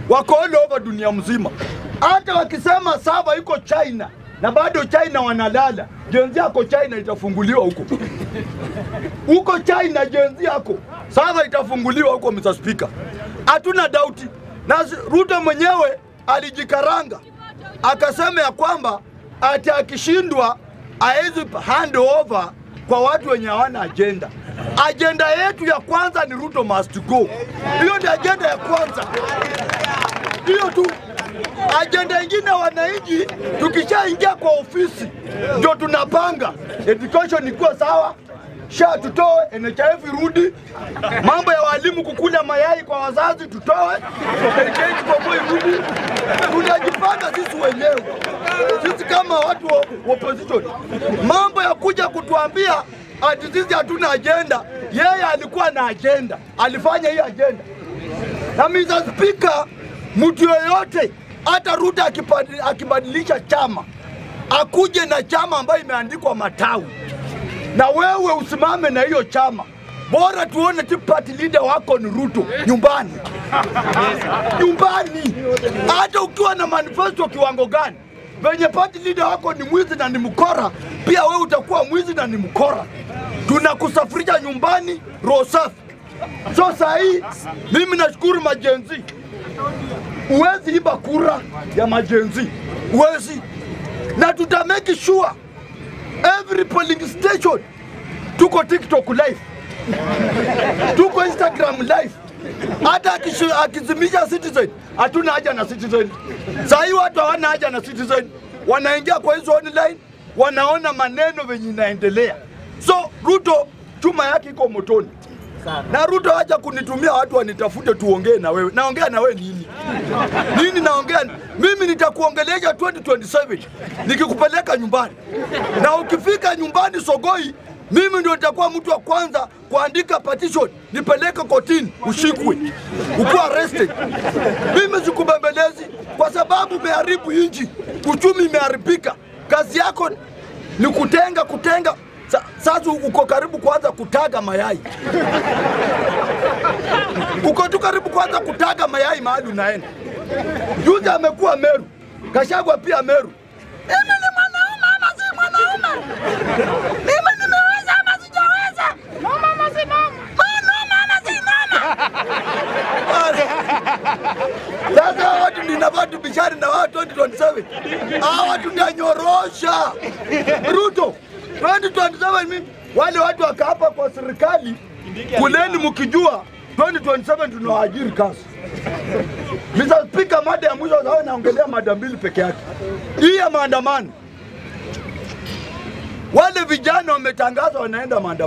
wako all over dunia mzima. Hata wakisema sava iko China na bado China wanalala, jenzi yako China itafunguliwa huko. Huko China jenzi yako sava itafunguliwa huko, Mr. Speaker. Hatuna doubt. Na Ruto mwenyewe alijikaranga akasema ya kwamba ati akishindwa hawezi hand over kwa watu wenye hawana agenda. Agenda yetu ya kwanza ni Ruto must go. Hiyo ndio agenda ya kwanza. Hiyo tu. Agenda ingine wananchi tukishaingia kwa ofisi ndio tunapanga education ikuwa sawa, SHA tutoe, NHIF irudi, mambo ya walimu kukula mayai kwa wazazi tutoe, education kwa irudi. Tunajipanga sisi wenyewe, sisi kama watu wa opposition. Mambo ya kuja kutuambia ati sisi hatuna agenda, yeye alikuwa na agenda, alifanya hii agenda. Na Mr. Speaker, mtu yoyote hata Ruto akibadilisha chama, akuje na chama ambayo imeandikwa matawi, na wewe usimame na hiyo chama, bora tuone tu party leader wako ni Ruto nyumbani. Nyumbani. Hata ukiwa na manifesto kiwango gani, venye party leader wako ni mwizi na ni mkora, pia wewe utakuwa mwizi na ni mkora. Tunakusafirisha nyumbani roho safi. So sahi mimi nashukuru majenzi. Uwezi iba kura ya majenzi, uwezi. Na tutamake sure every polling station tuko TikTok live, tuko Instagram live. Hata akizimisha Citizen, hatuna haja na Citizen. Sahi watu hawana haja na Citizen, wanaingia kwa hizo online, wanaona maneno venye inaendelea. So Ruto chuma yake iko motoni. Na Ruto haja kunitumia watu wanitafute tuongee na wewe. Naongea na wewe nini? Nini naongea? Mimi nitakuongelea 2027 nikikupeleka nyumbani. Na ukifika nyumbani Sogoi, mimi ndio nitakuwa mtu wa kwanza kuandika petition nipeleke kotini ushikwe, ukuwa arrested. Mimi sikubembelezi kwa sababu umeharibu nchi, uchumi umeharibika. Kazi yako ni kutenga. Sasa uko karibu kuanza kutaga mayai. Uko tu karibu kuanza kutaga mayai mahali unaenda. Juzi amekuwa Meru, Gachagua pia Meru. Mimi ni mwanaume ama si mwanaume? Mimi nimeweza ama sijaweza? Mama ama si mama? Mama ama si mama? Sasa watu ninafaa tubishane na watu 2027. Hawa watu ndanyorosha. Ruto 2027 mimi wale watu wakaapa kwa serikali, kuleni mkijua 2027 tunawaajiri kazi. Mr. Speaker, mada ya mwisho sawa naongelea mada mbili peke yake. Hii ya maandamano. Wale vijana wametangaza wanaenda maandamano.